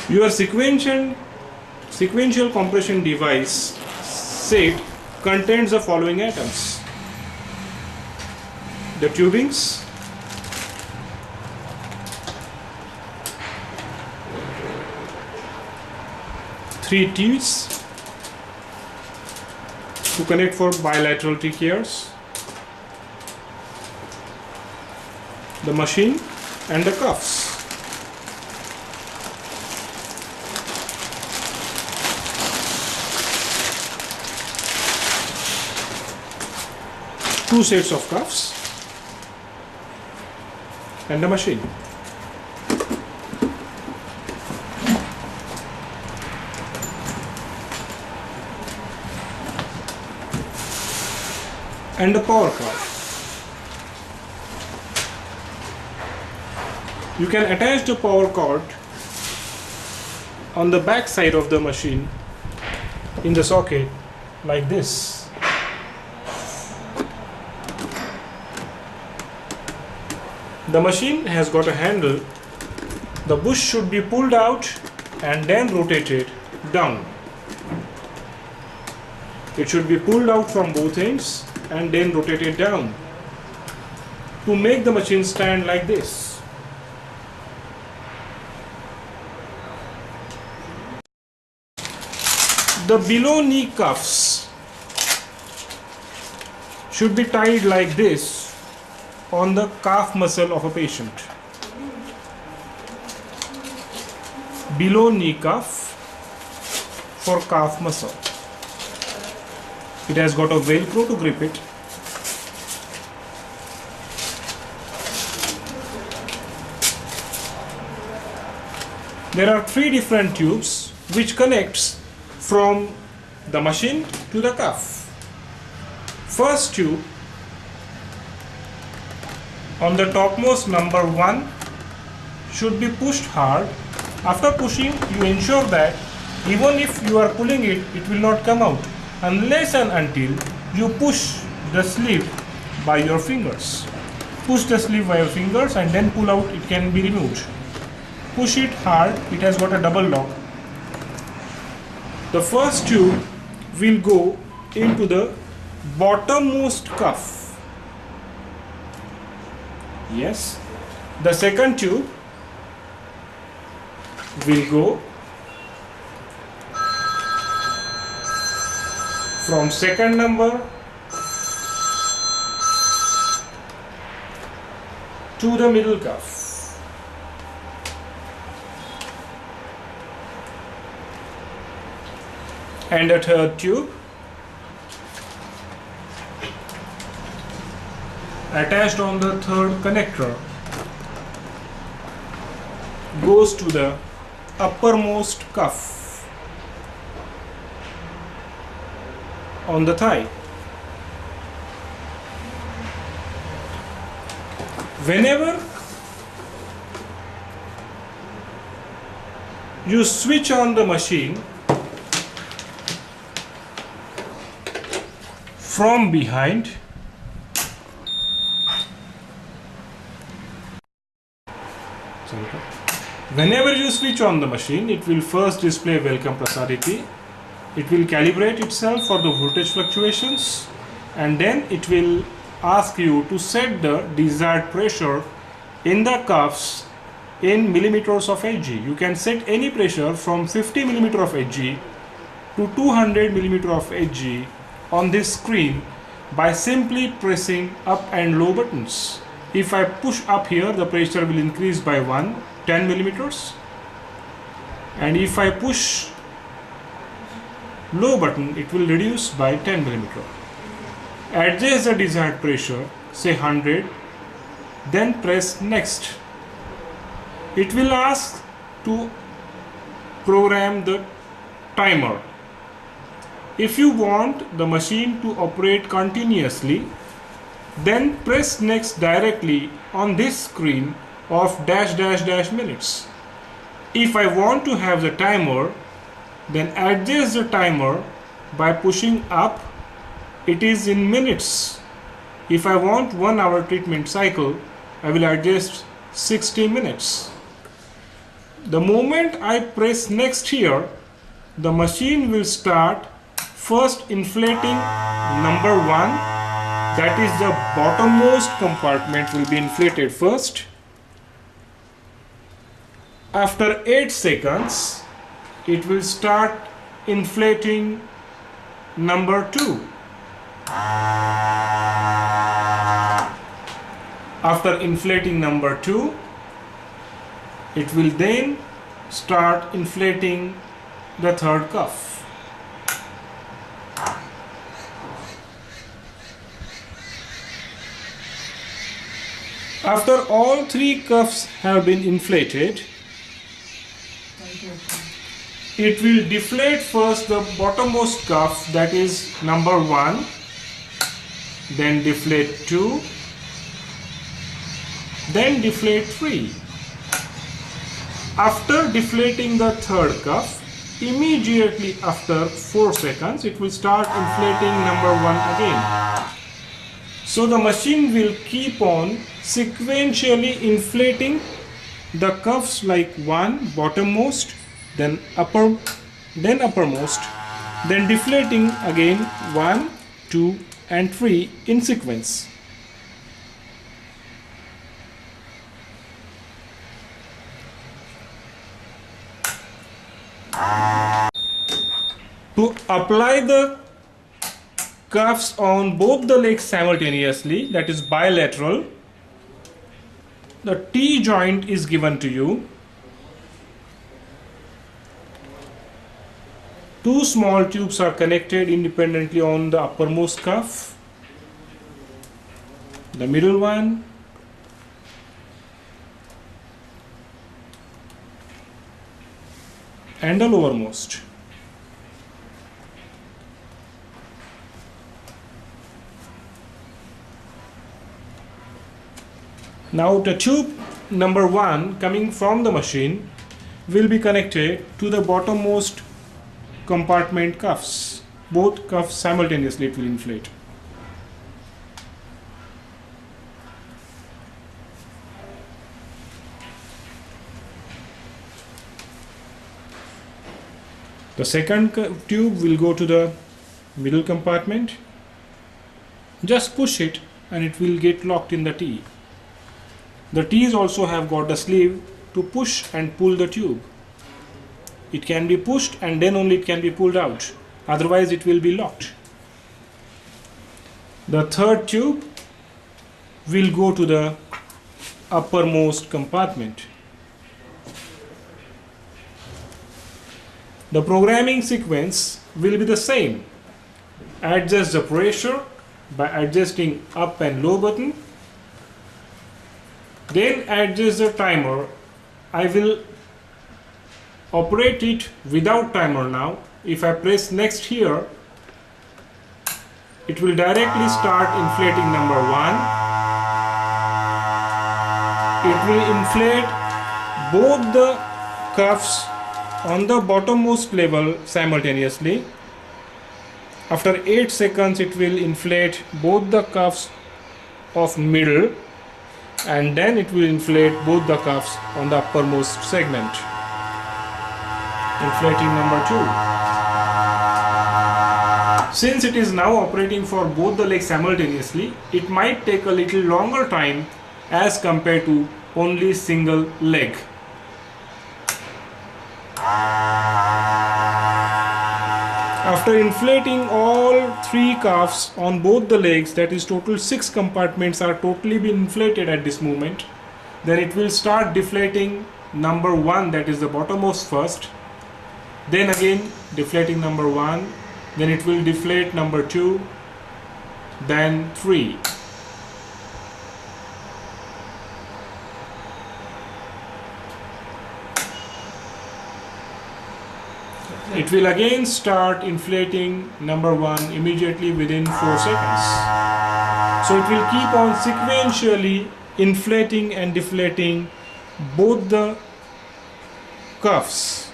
Your sequential compression device set contains the following items: the tubings, three teeth to connect for bilateral TKRs, the machine and the cuffs. Two sets of cuffs and the machine. And the power cord. You can attach the power cord on the back side of the machine in the socket like this. The machine has got a handle. The bush should be pulled out and then rotated down. It should be pulled out from both ends and then rotated down to make the machine stand like this. The below knee cuffs should be tied like this on the calf muscle of a patient. Below knee cuff for calf muscle. It has got a velcro to grip it. There are three different tubes which connects from the machine to the cuff. First tube on the topmost number 1 should be pushed hard. After pushing, you ensure that even if you are pulling it, it will not come out unless and until you push the sleeve by your fingers. Push the sleeve by your fingers and then pull out, it can be removed. Push it hard, it has got a double lock. The first tube will go into the bottommost cuff. Yes. The second tube will go from second number to the middle cuff. And the third tube attached on the third connector goes to the uppermost cuff on the thigh. Whenever you switch on the machine from behind, whenever you switch on the machine, it will first display welcome Prasariti. It will calibrate itself for the voltage fluctuations, and then it will ask you to set the desired pressure in the cuffs in millimeters of Hg. You can set any pressure from 50 millimeter of Hg to 200 millimeter of Hg on this screen by simply pressing up and low buttons. If I push up here, the pressure will increase by 10 millimeters, and if I push low button, it will reduce by 10 millimeter. Adjust the desired pressure, say 100, then press next. It will ask to program the timer. If you want the machine to operate continuously, then press next directly on this screen of -- minutes. If I want to have the timer, then adjust the timer by pushing up. It is in minutes. If I want 1 hour treatment cycle, I will adjust 60 minutes. The moment I press next here, the machine will start first inflating number 1, that is the bottommost compartment will be inflated first. After 8 seconds, it will start inflating number 2. After inflating number 2, it will then start inflating the third cuff. After all 3 cuffs have been inflated, it will deflate first the bottommost cuff, that is number 1, then deflate 2, then deflate 3. After deflating the third cuff, immediately after 4 seconds, it will start inflating number 1 again. So the machine will keep on sequentially inflating the cuffs like 1 bottommost, then uppermost, then deflating again 1, 2 and 3 in sequence. To apply the cuffs on both the legs simultaneously, that is bilateral, the T joint is given to you. 2 small tubes are connected independently on the uppermost cuff, the middle one, and the lowermost. Now the tube number 1 coming from the machine will be connected to the bottommost compartment cuffs. Both cuffs simultaneously it will inflate. The second tube will go to the middle compartment. Just push it and it will get locked in the T. The T's also have got the sleeve to push and pull the tube. It can be pushed and then only it can be pulled out. Otherwise it will be locked. The third tube will go to the uppermost compartment. The programming sequence will be the same. Adjust the pressure by adjusting up and low button. Then adjust the timer. I will operate it without timer now. If I press next here, it will directly start inflating number 1. It will inflate both the cuffs on the bottommost level simultaneously. After 8 seconds, it will inflate both the cuffs of middle, and then it will inflate both the cuffs on the uppermost segment, inflating number 2. Since it is now operating for both the legs simultaneously, it might take a little longer time as compared to only single leg. After inflating all 3 cuffs on both the legs, that is total 6 compartments are totally been inflated at this moment, then it will start deflating number 1, that is the bottommost first, then again deflating number 1, then it will deflate number 2, then 3. It will again start inflating number 1 immediately within 4 seconds. So it will keep on sequentially inflating and deflating both the cuffs.